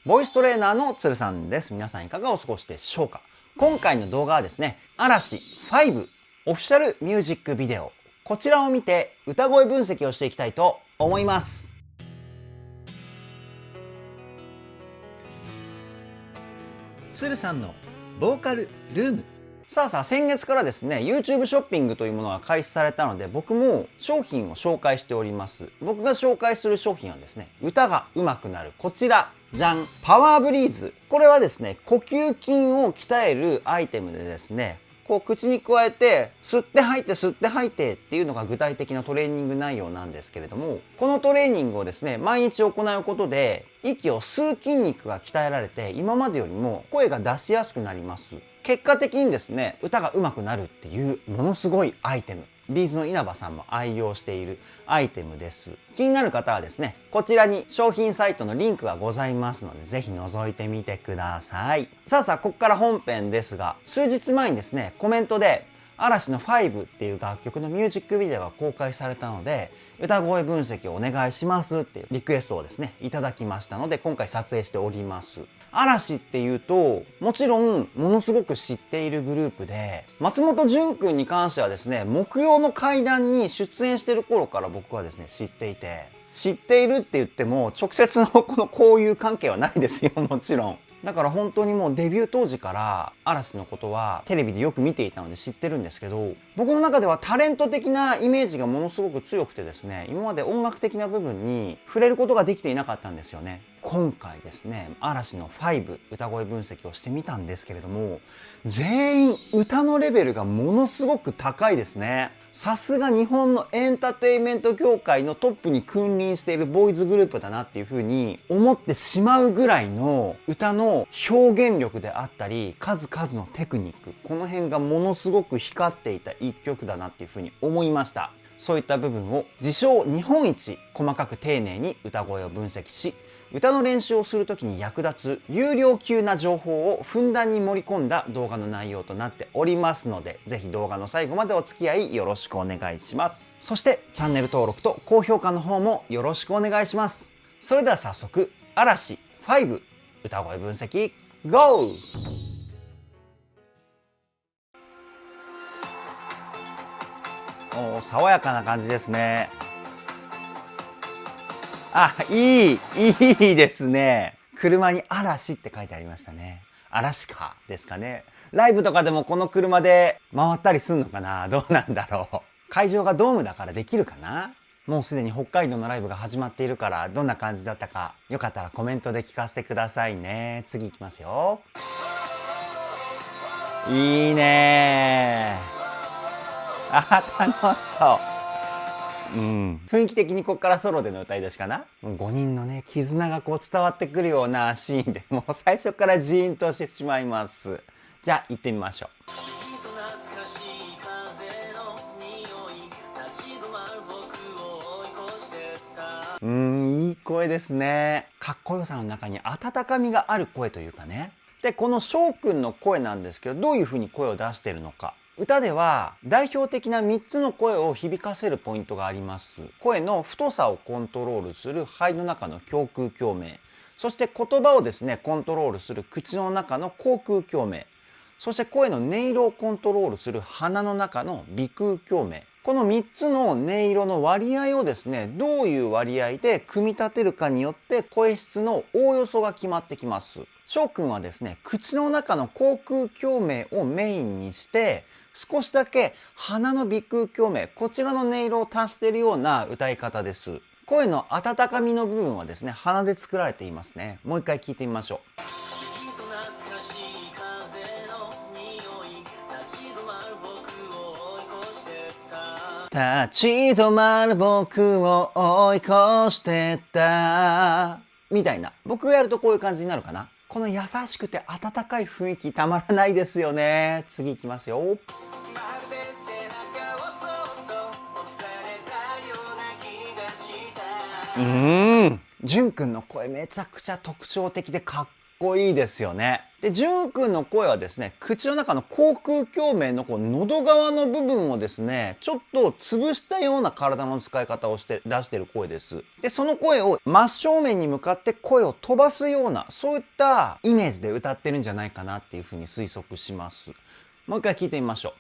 ボイストレーナーのつるさんです。皆さんいかがお過ごしでしょうか。今回の動画はですね、嵐5オフィシャルミュージックビデオ、こちらを見て歌声分析をしていきたいと思います。つるさんのボーカルルーム。さあ先月からですね YouTube ショッピングというものが開始されたので、僕も商品を紹介しております。僕が紹介する商品はですね、歌が上手くなるこちらじゃん、パワーブリーズ。これはですね、呼吸筋を鍛えるアイテムでですね、こう口に加えて吸って吐いて吸って吐いてっていうのが具体的なトレーニング内容なんですけれども、このトレーニングをですね毎日行うことで息を吸う筋肉が鍛えられて、今までよりも声が出しやすくなります。結果的にですね、歌が上手くなるっていうものすごいアイテム、ビーズの稲葉さんも愛用しているアイテムです。気になる方はですね、こちらに商品サイトのリンクがございますので、ぜひ覗いてみてください。さあここから本編ですが、数日前にですねコメントで嵐の5っていう楽曲のミュージックビデオが公開されたので、歌声分析をお願いしますっていうリクエストをですねいただきましたので、今回撮影しております。嵐っていうともちろんものすごく知っているグループで、松本潤くんに関してはですね、木曜の怪談に出演している頃から僕はですね知っていて、知っているって言っても直接のこの交友関係はないですよ、もちろん。だから本当にもうデビュー当時から嵐のことはテレビでよく見ていたので知ってるんですけど、僕の中ではタレント的なイメージがものすごく強くてですね、今まで音楽的な部分に触れることができていなかったんですよね。今回ですね、嵐の5歌声分析をしてみたんですけれども、全員歌のレベルがものすごく高いですね。さすが日本のエンターテインメント業界のトップに君臨しているボーイズグループだなっていうふうに思ってしまうぐらいの歌の表現力であったり、数々のテクニック、この辺がものすごく光っていた一曲だなっていうふうに思いました。そういった部分を自称日本一細かく丁寧に歌声を分析し、歌の練習をするときに役立つ有料級な情報をふんだんに盛り込んだ動画の内容となっておりますので、ぜひ動画の最後までお付き合いよろしくお願いします。そしてチャンネル登録と高評価の方もよろしくお願いします。それでは早速、嵐5歌声分析 GO!爽やかな感じですね。いいですね。車に嵐って書いてありましたね。嵐かですかね。ライブとかでもこの車で回ったりすんのかな、どうなんだろう。会場がドームだからできるかな。もうすでに北海道のライブが始まっているから、どんな感じだったかよかったらコメントで聞かせてくださいね。次いきますよ。いいねー。楽しそう。雰囲気的にここからソロでの歌い出しかな。5人のね絆がこう伝わってくるようなシーンで、もう最初からジーンとしてしまいます。じゃあ行ってみましょう。いい声ですね。かっこよさの中に温かみがある声というかね。でこの翔くんの声なんですけど、どういう風に声を出しているのか。歌では代表的な3つの声を響かせるポイントがあります。声の太さをコントロールする肺の中の胸腔共鳴、そして言葉をですねコントロールする口の中の口腔共鳴、そして声の音色をコントロールする鼻の中の鼻腔共鳴。この3つの音色の割合をですね、どういう割合で組み立てるかによって声質のおおよそが決まってきます。翔くんはですね、口の中の口腔共鳴をメインにして、少しだけ鼻の鼻腔共鳴、こちらの音色を足しているような歌い方です。声の温かみの部分はですね、鼻で作られていますね。もう一回聞いてみましょう。立ち止まる僕を追い越してったみたいな、僕がやるとこういう感じになるかな。この優しくて温かい雰囲気たまらないですよね。次いきますよ。潤くんの声めちゃくちゃ特徴的でかっこいいですよね。で、じゅんくんの声はですね、口の中の口腔共鳴の喉側の部分をですね、ちょっと潰したような体の使い方をして出している声です。で、その声を真正面に向かって声を飛ばすような、そういったイメージで歌ってるんじゃないかなっていうふうに推測します。もう一回聞いてみましょ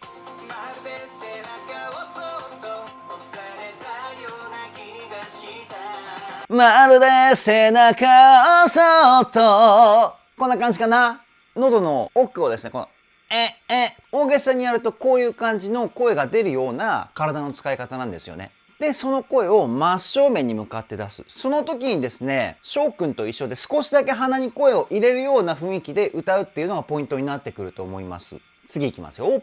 う。まるで背中をそっと、こんな感じかな。喉の奥をですね、大げさにやるとこういう感じの声が出るような体の使い方なんですよね。で、その声を真正面に向かって出す。その時にですね、翔くんと一緒で少しだけ鼻に声を入れるような雰囲気で歌うっていうのがポイントになってくると思います。次いきますよ。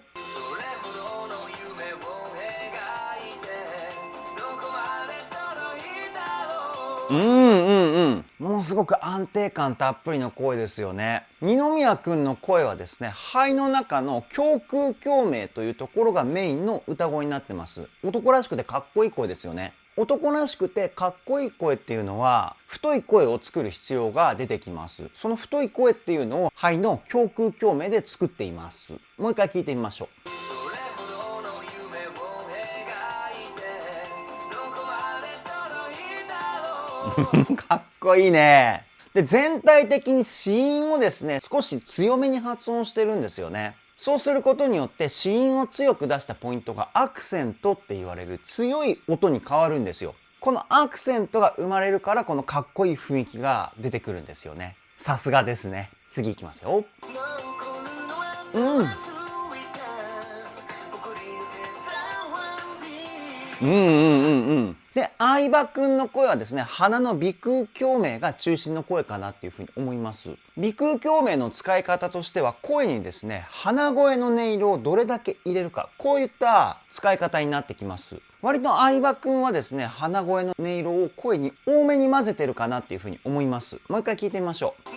ものすごく安定感たっぷりの声ですよね。二宮くんの声はですね、肺の中の胸腔共鳴というところがメインの歌声になってます。男らしくてかっこいい声ですよね。男らしくてかっこいい声っていうのは太い声を作る必要が出てきます。その太い声っていうのを肺の胸腔共鳴で作っています。もう一回聞いてみましょう。かっこいいね。で、全体的に子音をですね、少し強めに発音してるんですよね。そうすることによって子音を強く出したポイントがアクセントって言われる強い音に変わるんですよ。このアクセントが生まれるからこのかっこいい雰囲気が出てくるんですよね。さすがですね。次いきますよ。で、相葉くんの声はですね、鼻の鼻腔共鳴が中心の声かなっていうふうに思います。鼻腔共鳴の使い方としては、声にですね、鼻声の音色をどれだけ入れるか、こういった使い方になってきます。割と相葉くんはですね、鼻声の音色を声に多めに混ぜてるかなっていうふうに思います。もう一回聞いてみましょう。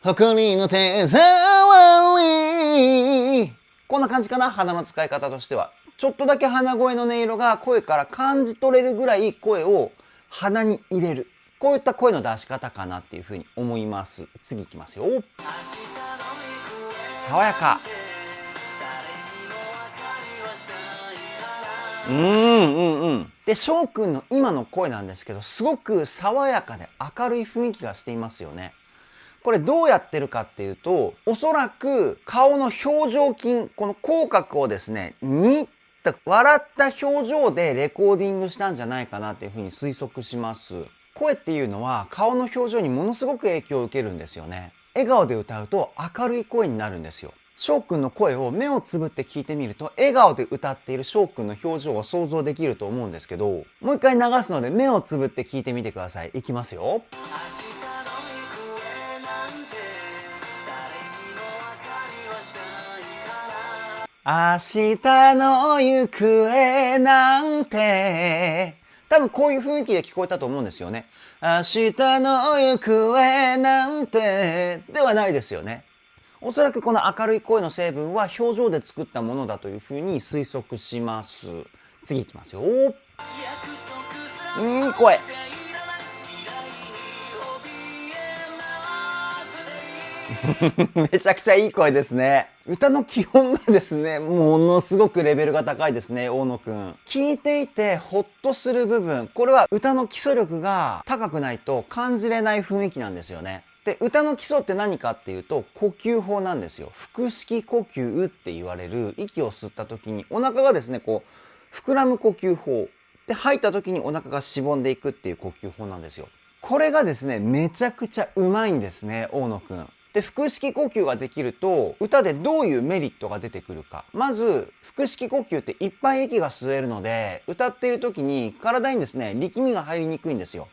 誇りの手触り。こんな感じかな、鼻の使い方としては。ちょっとだけ鼻声の音色が声から感じ取れるぐらい声を鼻に入れる。こういった声の出し方かなっていうふうに思います。次いきますよ。爽やか。で、翔くんの今の声なんですけど、すごく爽やかで明るい雰囲気がしていますよね。これどうやってるかっていうと、おそらく顔の表情筋、この口角をですね、にっと笑った表情でレコーディングしたんじゃないかなっていうふうに推測します。声っていうのは顔の表情にものすごく影響を受けるんですよね。笑顔で歌うと明るい声になるんですよ。翔くんの声を目をつぶって聞いてみると、笑顔で歌っている翔くんの表情を想像できると思うんですけど、もう一回流すので目をつぶって聞いてみてください。いきますよ。明日の行方なんて、多分こういう雰囲気で聞こえたと思うんですよね。明日の行方なんてではないですよね。おそらくこの明るい声の成分は表情で作ったものだというふうに推測します。次いきますよ。いい声。めちゃくちゃいい声ですね。歌の基本がですね、ものすごくレベルが高いですね、大野くん。聞いていてホッとする部分、これは歌の基礎力が高くないと感じれない雰囲気なんですよね。で、歌の基礎って何かっていうと、呼吸法なんですよ。腹式呼吸って言われる、息を吸った時にお腹がですね、膨らむ呼吸法。で、吐いた時にお腹がしぼんでいくっていう呼吸法なんですよ。これがですね、めちゃくちゃうまいんですね、大野くん。で、腹式呼吸ができると、歌でどういうメリットが出てくるか。まず、腹式呼吸っていっぱい息が吸えるので、歌っている時に体にですね、力みが入りにくいんですよ。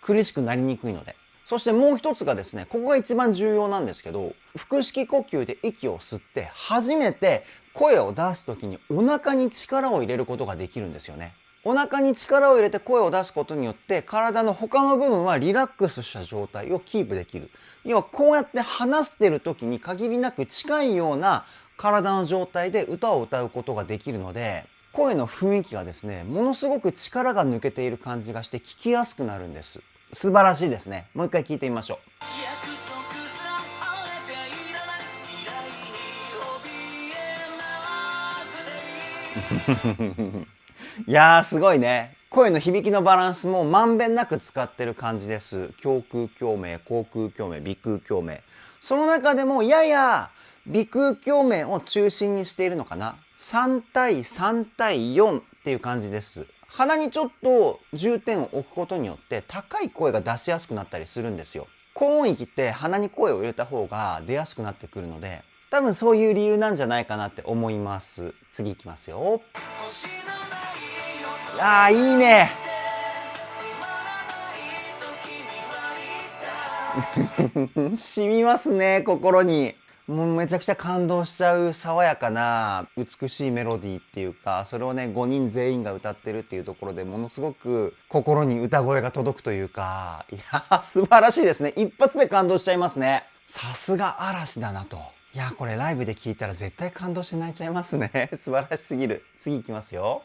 苦しくなりにくいので。そしてもう一つがですね、ここが一番重要なんですけど、腹式呼吸で息を吸って、初めて声を出す時にお腹に力を入れることができるんですよね。お腹に力を入れて声を出すことによって体の他の部分はリラックスした状態をキープできる。要はこうやって話してる時に限りなく近いような体の状態で歌を歌うことができるので、声の雰囲気がですね、ものすごく力が抜けている感じがして聞きやすくなるんです。素晴らしいですね。もう一回聞いてみましょう。いやー、すごいね。声の響きのバランスもまんべんなく使ってる感じです。胸腔共鳴、口腔共鳴、鼻腔共鳴。その中でもやや鼻腔共鳴を中心にしているのかな。3対3対4っていう感じです。鼻にちょっと重点を置くことによって高い声が出しやすくなったりするんですよ。高音域って鼻に声を入れた方が出やすくなってくるので、多分そういう理由なんじゃないかなって思います。次いきますよ。あー、いいね。染みますね、心に。もうめちゃくちゃ感動しちゃう爽やかな美しいメロディーっていうか、それをね5人全員が歌ってるっていうところでものすごく心に歌声が届くというか、いや素晴らしいですね。一発で感動しちゃいますね。さすが嵐だなと。いやこれライブで聴いたら絶対感動して泣いちゃいますね。素晴らしすぎる。次いきますよ。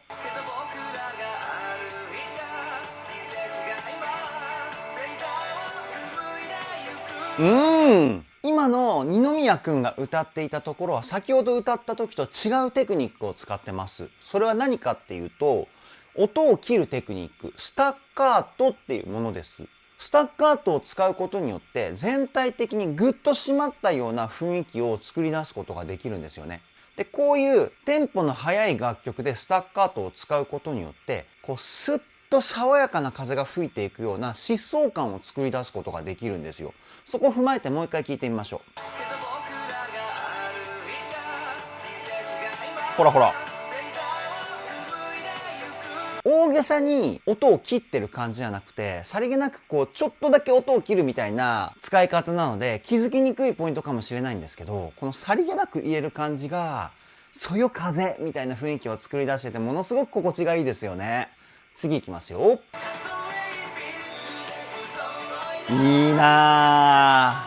今の二宮くんが歌っていたところは先ほど歌った時と違うテクニックを使ってます。それは何かっていうと、音を切るテクニック、スタッカートっていうものです。スタッカートを使うことによって全体的にグッと締まったような雰囲気を作り出すことができるんですよね。で、こういうテンポの速い楽曲でスタッカートを使うことによってこうスッと爽やかな風が吹いていくような疾走感を作り出すことができるんですよ。そこを踏まえてもう一回聞いてみましょう。ほらほら、大げさに音を切ってる感じじゃなくて、さりげなくこうちょっとだけ音を切るみたいな使い方なので気づきにくいポイントかもしれないんですけど、このさりげなく入れる感じがそよ風みたいな雰囲気を作り出しててものすごく心地がいいですよね。次いきますよ。いいな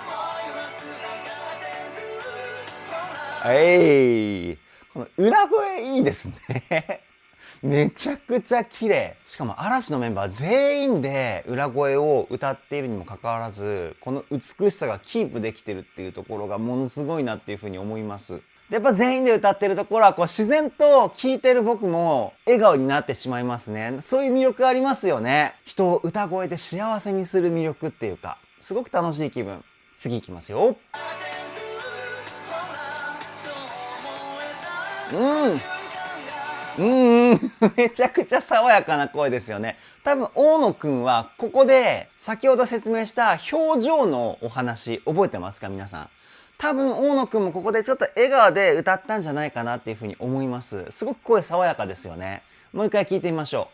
ー。この裏声いいですね。めちゃくちゃ綺麗。しかも嵐のメンバー全員で裏声を歌っているにもかかわらず、この美しさがキープできてるっていうところがものすごいなっていうふうに思います。やっぱ全員で歌ってるところはこう自然と聴いてる僕も笑顔になってしまいますね。そういう魅力ありますよね。人を歌声で幸せにする魅力っていうか、すごく楽しい気分。次いきますよ。めちゃくちゃ爽やかな声ですよね。多分大野くんはここで先ほど説明した表情のお話覚えてますか皆さん。多分大野くんもここでちょっと笑顔で歌ったんじゃないかなっていうふうに思います。すごく声爽やかですよね。もう一回聞いてみましょ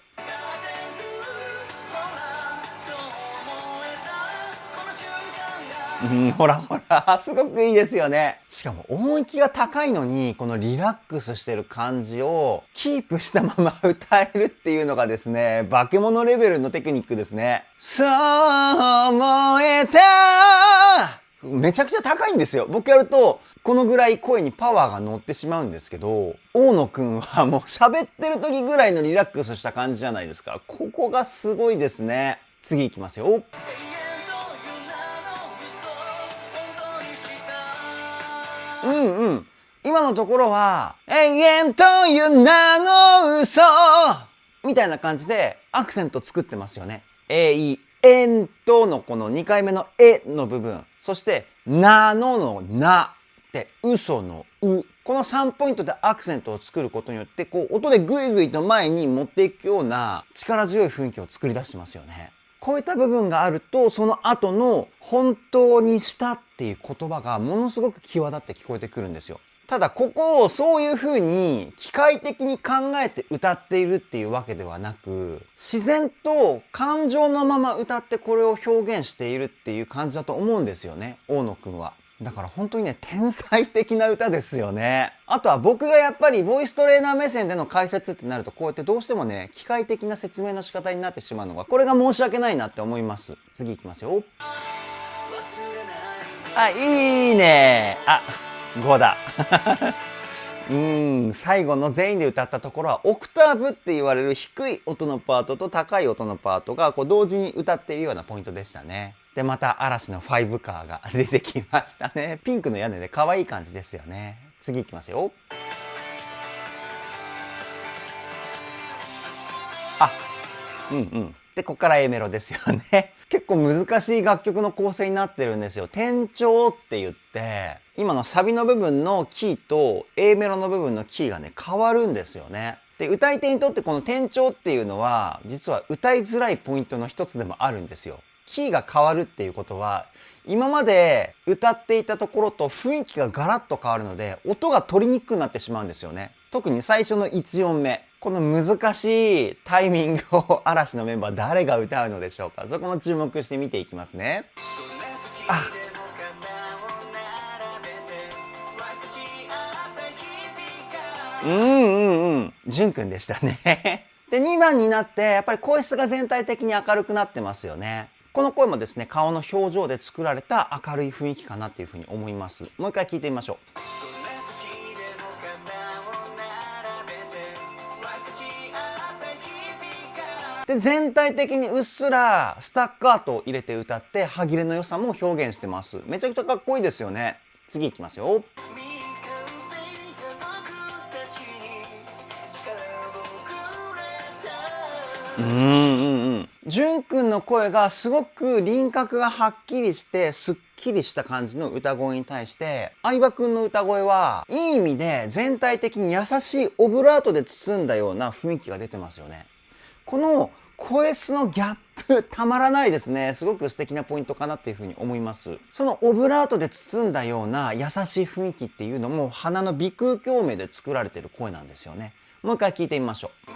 う。ほらほら、すごくいいですよね。しかも音域が高いのにこのリラックスしてる感じをキープしたまま歌えるっていうのがですね、化け物レベルのテクニックですね。そう思えた、めちゃくちゃ高いんですよ。僕やるとこのぐらい声にパワーが乗ってしまうんですけど、大野くんはもう喋ってる時ぐらいのリラックスした感じじゃないですか。ここがすごいですね。次いきますよ。今のところは永遠という名の嘘みたいな感じでアクセント作ってますよね。永遠とのこの2回目のえの部分、そしてなのなって嘘のう、この3ポイントでアクセントを作ることによってこう音でグイグイと前に持っていくような力強い雰囲気を作り出してますよね。こういった部分があるとその後の本当にしたっていう言葉がものすごく際立って聞こえてくるんですよ。ただここをそういう風に機械的に考えて歌っているっていうわけではなく、自然と感情のまま歌ってこれを表現しているっていう感じだと思うんですよね、大野くんは。だから本当にね、天才的な歌ですよね。あとは僕がやっぱりボイストレーナー目線での解説ってなると、こうやってどうしてもね、機械的な説明の仕方になってしまうのが、これが申し訳ないなって思います。次いきますよ。あ、いいね。あ、5だ。最後の全員で歌ったところはオクターブって言われる低い音のパートと高い音のパートがこう同時に歌っているようなポイントでしたね。でまた嵐の5カーが出てきましたね。ピンクの屋根で可愛い感じですよね。次いきますよ。でここから A メロですよね。結構難しい楽曲の構成になってるんですよ。転調って言って今のサビの部分のキーと A メロの部分のキーがね変わるんですよね。で歌い手にとってこの転調っていうのは実は歌いづらいポイントの一つでもあるんですよ。キーが変わるっていうことは今まで歌っていたところと雰囲気がガラッと変わるので音が取りにくくなってしまうんですよね。特に最初の1音目この難しいタイミングを嵐のメンバー誰が歌うのでしょうか。そこも注目して見ていきますね。じゅんくんでしたね。で2番になってやっぱり声質が全体的に明るくなってますよね。この声もですね顔の表情で作られた明るい雰囲気かなっていうふうに思います。もう一回聞いてみましょう。で全体的にうっすらスタッカートを入れて歌って歯切れの良さも表現してます。めちゃくちゃかっこいいですよね。次いきますよ。じゅんくんの声がすごく輪郭がはっきりしてすっきりした感じの歌声に対して相葉くんの歌声はいい意味で全体的に優しいオブラートで包んだような雰囲気が出てますよね。この声質のギャップたまらないですね。すごく素敵なポイントかなっていうふうに思います。そのオブラートで包んだような優しい雰囲気っていうのも鼻の鼻腔共鳴で作られている声なんですよね。もう一回聞いてみましょう。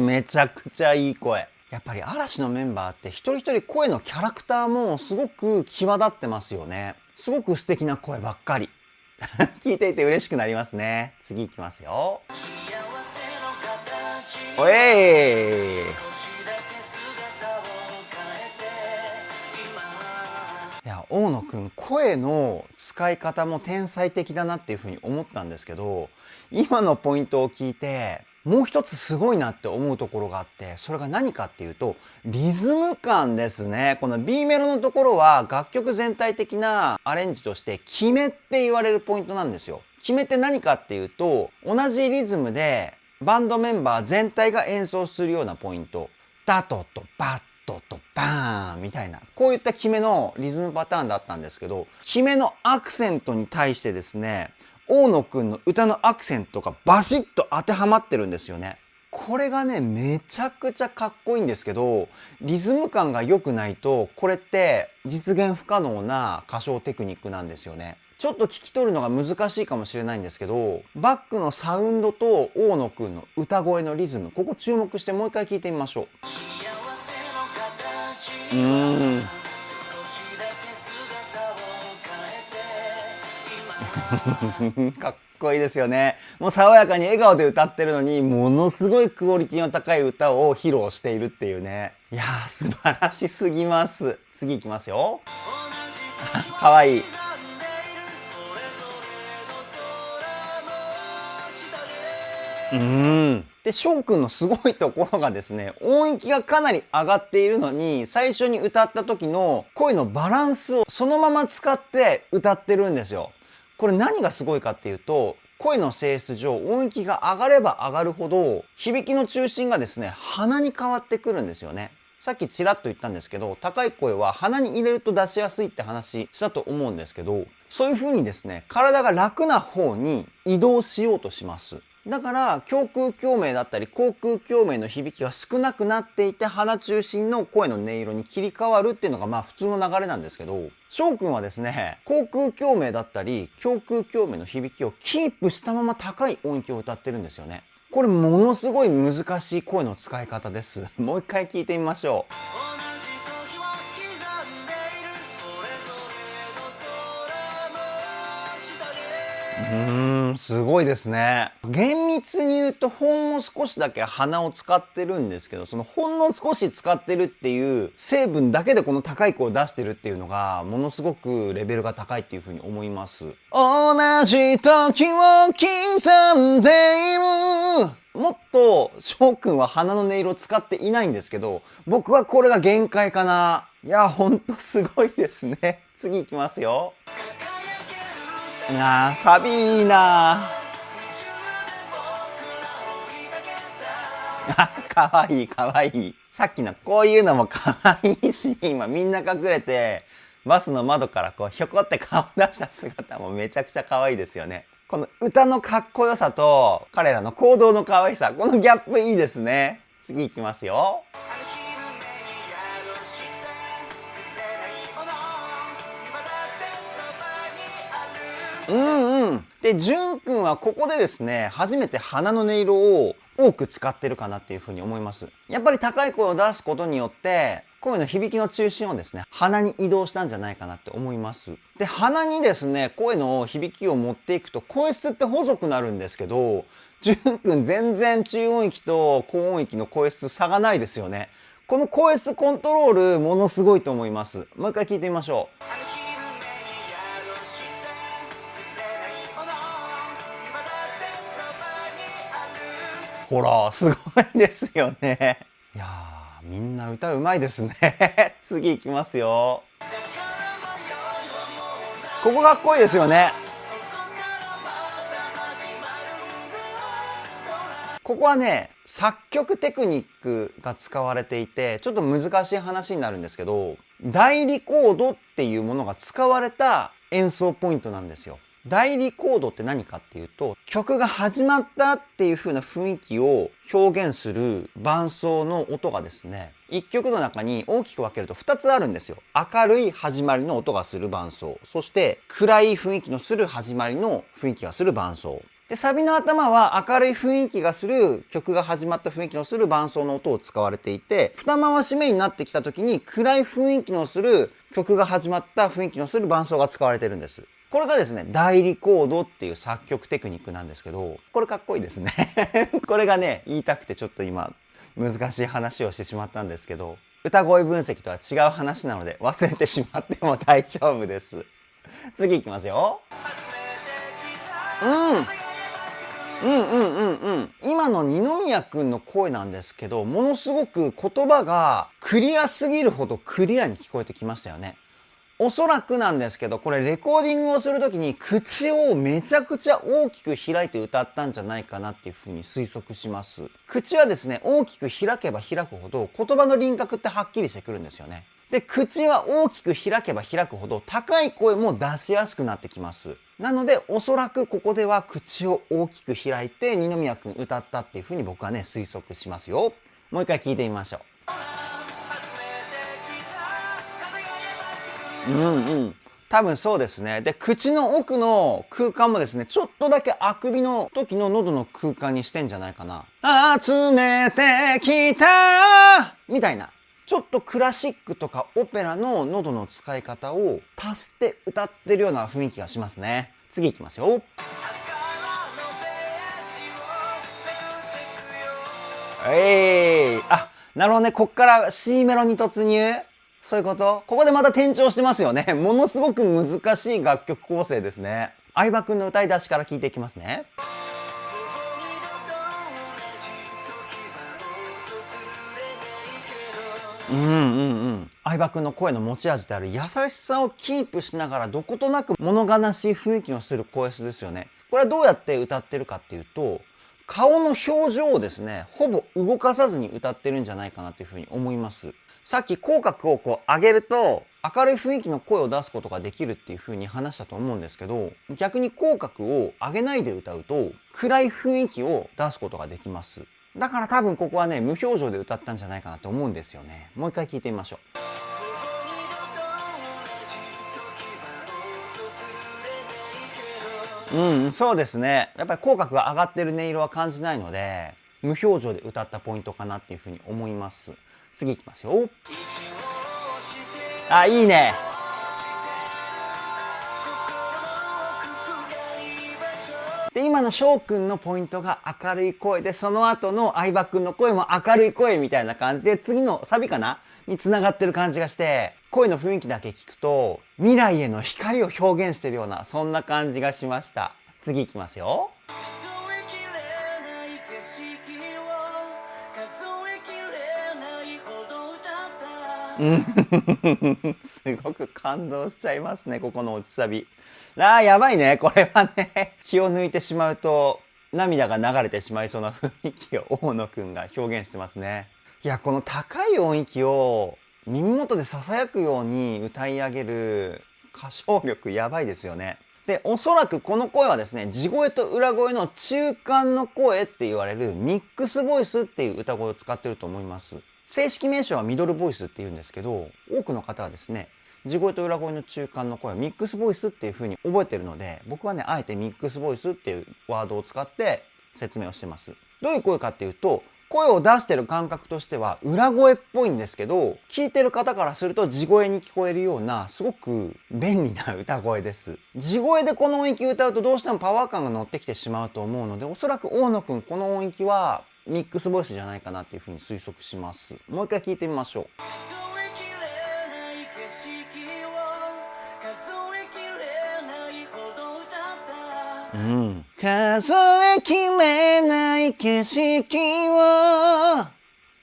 めちゃくちゃいい声。やっぱり嵐のメンバーって一人一人声のキャラクターもすごく際立ってますよね。すごく素敵な声ばっかり。聞いていて嬉しくなりますね。次いきますよ。おえい。いや大野くん声の使い方も天才的だなっていうふうに思ったんですけど今のポイントを聞いてもう一つすごいなって思うところがあってそれが何かっていうとリズム感ですね。この B メロのところは楽曲全体的なアレンジとして決めって言われるポイントなんですよ。決めって何かっていうと同じリズムでバンドメンバー全体が演奏するようなポイントダトとバットとバーンみたいなこういった決めのリズムパターンだったんですけど決めのアクセントに対してですね大野くんの歌のアクセントがバシッと当てはまってるんですよね。これがねめちゃくちゃかっこいいんですけどリズム感が良くないとこれって実現不可能な歌唱テクニックなんですよね。ちょっと聞き取るのが難しいかもしれないんですけどバックのサウンドと大野くんの歌声のリズムここ注目してもう一回聞いてみましょう。かっこいいですよね。もう爽やかに笑顔で歌ってるのにものすごいクオリティの高い歌を披露しているっていうね。いやー素晴らしすぎます。次いきますよ。かわいい。で翔くんのすごいところがですね音域がかなり上がっているのに最初に歌った時の声のバランスをそのまま使って歌ってるんですよ。これ何がすごいかっていうと声の性質上音域が上がれば上がるほど響きの中心がですね鼻に変わってくるんですよね。さっきちらっと言ったんですけど高い声は鼻に入れると出しやすいって話したと思うんですけどそういう風にですね体が楽な方に移動しようとします。だから胸腔共鳴だったり口腔共鳴の響きが少なくなっていて鼻中心の声の音色に切り替わるっていうのがまあ普通の流れなんですけど翔くんはですね口腔共鳴だったり胸腔共鳴の響きをキープしたまま高い音域を歌ってるんですよね。これものすごい難しい声の使い方です。もう一回聞いてみましょう。すごいですね。厳密に言うとほんの少しだけ鼻を使ってるんですけど、そのほんの少し使ってるっていう成分だけでこの高い声を出してるっていうのがものすごくレベルが高いっていうふうに思います。同じ時を刻んでいる。もっと翔くんは鼻の音色を使っていないんですけど、僕はこれが限界かな。いや、ほんとすごいですね。次行きますよ。サビいいなかわいいかわいい。さっきのこういうのもかわいいし、今みんな隠れて、バスの窓からこうひょこって顔出した姿もめちゃくちゃ可愛いですよね。この歌のかっこよさと彼らの行動の可愛さ、このギャップいいですね。次行きますよ。で、じゅんくんはここでですね、初めて鼻の音色を多く使ってるかなっていうふうに思います。やっぱり高い声を出すことによって、声の響きの中心をですね、鼻に移動したんじゃないかなって思います。で、鼻にですね、声の響きを持っていくと、声質って細くなるんですけど、じゅんくん全然中音域と高音域の声質差がないですよね。この声質コントロール、ものすごいと思います。もう一回聞いてみましょう。ほら、すごいですよね。いやー、みんな歌うまいですね。次行きますよ。ここかっこいいですよね。ここはね、作曲テクニックが使われていて、ちょっと難しい話になるんですけど、代理コードっていうものが使われた演奏ポイントなんですよ。代理コードって何かっていうと、曲が始まったっていう風な雰囲気を表現する伴奏の音がですね、一曲の中に大きく分けると2つあるんですよ。明るい始まりの音がする伴奏、そして暗い雰囲気のする始まりの雰囲気がする伴奏。で、サビの頭は明るい雰囲気がする、曲が始まった雰囲気のする伴奏の音を使われていて、二回し目になってきた時に暗い雰囲気のする、曲が始まった雰囲気のする伴奏が使われてるんです。これがですね、代理コードっていう作曲テクニックなんですけど、これかっこいいですね。これがね、言いたくてちょっと今、難しい話をしてしまったんですけど、歌声分析とは違う話なので忘れてしまっても大丈夫です。次いきますよ。今の二宮くんの声なんですけど、ものすごく言葉がクリアすぎるほどクリアに聞こえてきましたよね。おそらくなんですけど、これレコーディングをするときに口をめちゃくちゃ大きく開いて歌ったんじゃないかなっていうふうに推測します。口はですね、大きく開けば開くほど言葉の輪郭ってはっきりしてくるんですよね。で、口は大きく開けば開くほど高い声も出しやすくなってきます。なので、おそらくここでは口を大きく開いて二宮くん歌ったっていうふうに僕はね、推測しますよ。もう一回聞いてみましょう。多分そうですね。で、口の奥の空間もですね、ちょっとだけあくびの時の喉の空間にしてんじゃないかな。集めてきたみたいな。ちょっとクラシックとかオペラの喉の使い方を足して歌ってるような雰囲気がしますね。次いきますよ。なるほどね。こっから C メロに突入。そういうこと？ここでまた転調してますよね。ものすごく難しい楽曲構成ですね。相葉くんの歌い出しから聞いていきますね。相葉くんの声の持ち味である優しさをキープしながらどことなく物悲しい雰囲気のする声質ですよね。これはどうやって歌ってるかっていうと、顔の表情をですね、ほぼ動かさずに歌ってるんじゃないかなというふうに思います。さっき口角をこう上げると明るい雰囲気の声を出すことができるっていう風に話したと思うんですけど、逆に口角を上げないで歌うと暗い雰囲気を出すことができます。だから多分ここはね、無表情で歌ったんじゃないかなと思うんですよね。もう一回聞いてみましょう。そうですね。やっぱり口角が上がってる音色は感じないので、無表情で歌ったポイントかなっていう風に思います。次いきますよ。いいね。で、今の翔くんのポイントが明るい声で、その後の相葉くんの声も明るい声みたいな感じで、次のサビかなに繋がってる感じがして、声の雰囲気だけ聞くと、未来への光を表現してるような、そんな感じがしました。次行きますよ。すごく感動しちゃいますね、ここの落ちサビ。やばいね。これはね、気を抜いてしまうと、涙が流れてしまいそうな雰囲気を大野くんが表現してますね。いや、この高い音域を耳元で囁くように歌い上げる歌唱力やばいですよね。で、おそらくこの声はですね、地声と裏声の中間の声って言われるミックスボイスっていう歌声を使ってると思います。正式名称はミドルボイスって言うんですけど、多くの方はですね、地声と裏声の中間の声はミックスボイスっていう風に覚えてるので、僕はね、あえてミックスボイスっていうワードを使って説明をしてます。どういう声かっていうと、声を出してる感覚としては裏声っぽいんですけど、聞いてる方からすると地声に聞こえるようなすごく便利な歌声です。地声でこの音域歌うとどうしてもパワー感が乗ってきてしまうと思うので、おそらく大野くんこの音域はミックスボイスじゃないかなっていうふうに推測します。もう一回聞いてみましょう。数えきれない景色を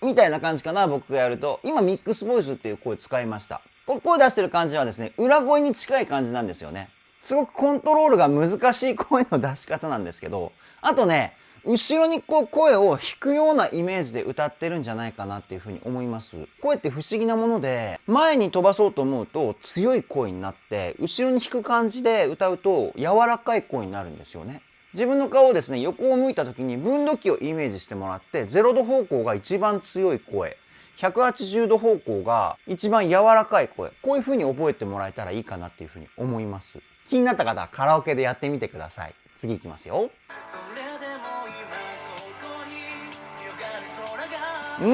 みたいな感じかな、僕がやると。今ミックスボイスっていう声使いました。これ声出してる感じはですね、裏声に近い感じなんですよね。すごくコントロールが難しい声の出し方なんですけど、あとね、後ろにこう声を引くようなイメージで歌ってるんじゃないかなっていうふうに思います。声って不思議なもので、前に飛ばそうと思うと強い声になって、後ろに引く感じで歌うと柔らかい声になるんですよね。自分の顔をですね、横を向いた時に分度器をイメージしてもらって、0度方向が一番強い声、180度方向が一番柔らかい声、こういう風に覚えてもらえたらいいかなっていう風に思います。気になった方はカラオケでやってみてください。次行きますよ。こ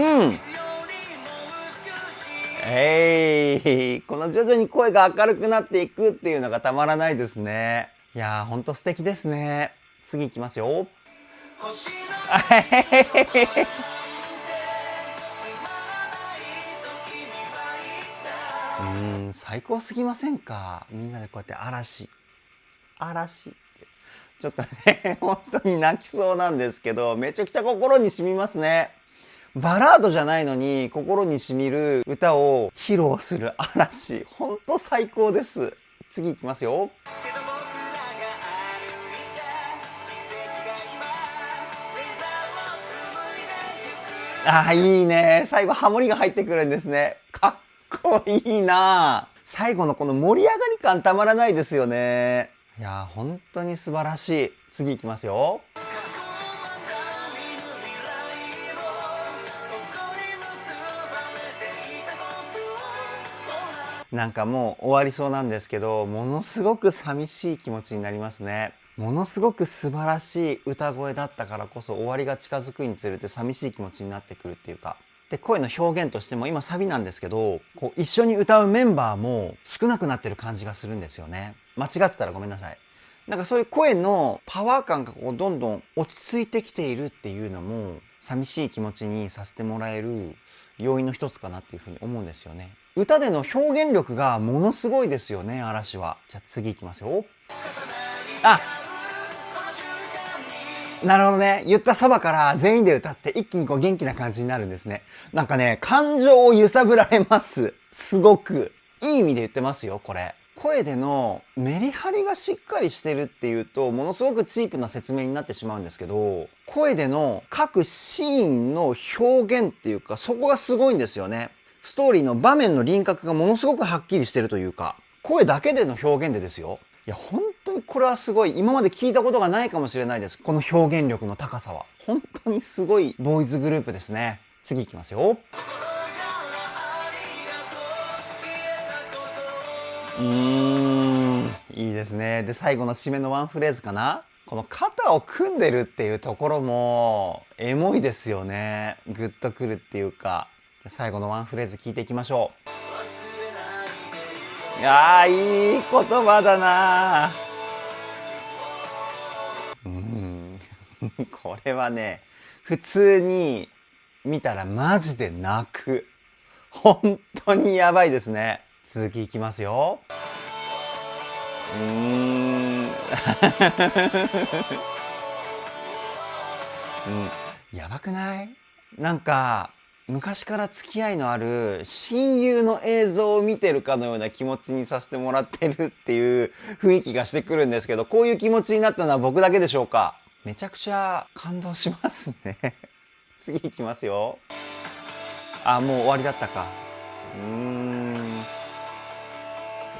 の徐々に声が明るくなっていくっていうのがたまらないですね。いやー、ほんと素敵ですね。次行きますよ。最高すぎませんか？みんなでこうやって嵐ってちょっとね本当に泣きそうなんですけど、めちゃくちゃ心に染みますね。バラードじゃないのに心に染みる歌を披露する嵐、ほんと最高です。次行きますよ。いいね。最後ハモリが入ってくるんですね。かっこいいな。最後のこの盛り上がり感たまらないですよね。いやー、本当に素晴らしい。次行きますよ。なんかもう終わりそうなんですけど、ものすごく寂しい気持ちになりますね。ものすごく素晴らしい歌声だったからこそ終わりが近づくにつれて寂しい気持ちになってくるっていうか。で、声の表現としても今サビなんですけど、こう一緒に歌うメンバーも少なくなってる感じがするんですよね。間違ってたらごめんなさい。なんかそういう声のパワー感がこうどんどん落ち着いてきているっていうのも寂しい気持ちにさせてもらえる要因の一つかなっていうふうに思うんですよね。歌での表現力がものすごいですよね、嵐は。じゃあ次行きますよ。なるほどね。言ったそばから全員で歌って一気にこう元気な感じになるんですね。なんかね、感情を揺さぶられます。すごく。いい意味で言ってますよ、これ。声でのメリハリがしっかりしてるっていうと、ものすごくチープな説明になってしまうんですけど、声での各シーンの表現っていうか、そこがすごいんですよね。ストーリーの場面の輪郭がものすごくはっきりしてるというか、声だけでの表現でですよ。いや、本当にこれはすごい。今まで聞いたことがないかもしれないです。この表現力の高さは。本当にすごいボーイズグループですね。次行きますよ。いいですね。で、最後の締めのワンフレーズかな。この肩を組んでるっていうところもエモいですよね。グッとくるっていうか。最後のワンフレーズ聞いていきましょう。いやー、いい言葉だな。これはね、普通に見たらマジで泣く。本当にやばいですね。続きいきますよ。やばくない？なんか昔から付き合いのある親友の映像を見てるかのような気持ちにさせてもらってるっていう雰囲気がしてくるんですけど、こういう気持ちになったのは僕だけでしょうか？めちゃくちゃ感動しますね。次いきますよ。あ、もう終わりだったか。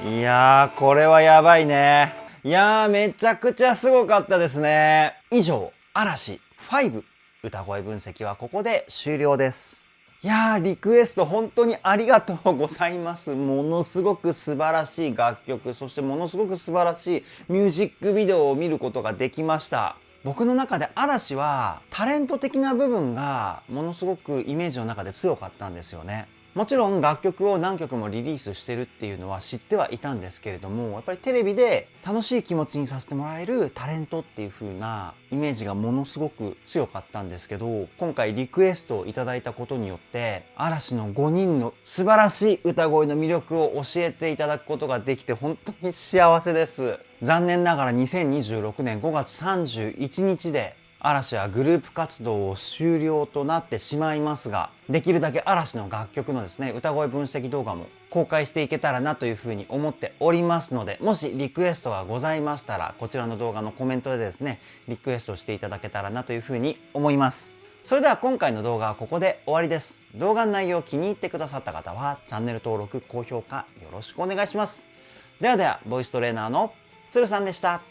いやー、これはやばいね。いやー、めちゃくちゃすごかったですね。以上、嵐5歌声分析はここで終了です。いやー、リクエスト本当にありがとうございます。ものすごく素晴らしい楽曲、そしてものすごく素晴らしいミュージックビデオを見ることができました。僕の中で嵐はタレント的な部分がものすごくイメージの中で強かったんですよね。もちろん楽曲を何曲もリリースしてるっていうのは知ってはいたんですけれども、やっぱりテレビで楽しい気持ちにさせてもらえるタレントっていう風なイメージがものすごく強かったんですけど、今回リクエストをいただいたことによって嵐の5人の素晴らしい歌声の魅力を教えていただくことができて本当に幸せです。残念ながら2026年5月31日で嵐はグループ活動を終了となってしまいますが、できるだけ嵐の楽曲のですね、歌声分析動画も公開していけたらなというふうに思っておりますので、もしリクエストがございましたら、こちらの動画のコメントでですね、リクエストしていただけたらなというふうに思います。それでは今回の動画はここで終わりです。動画の内容を気に入ってくださった方は、チャンネル登録、高評価よろしくお願いします。ではでは、ボイストレーナーのつるさんでした。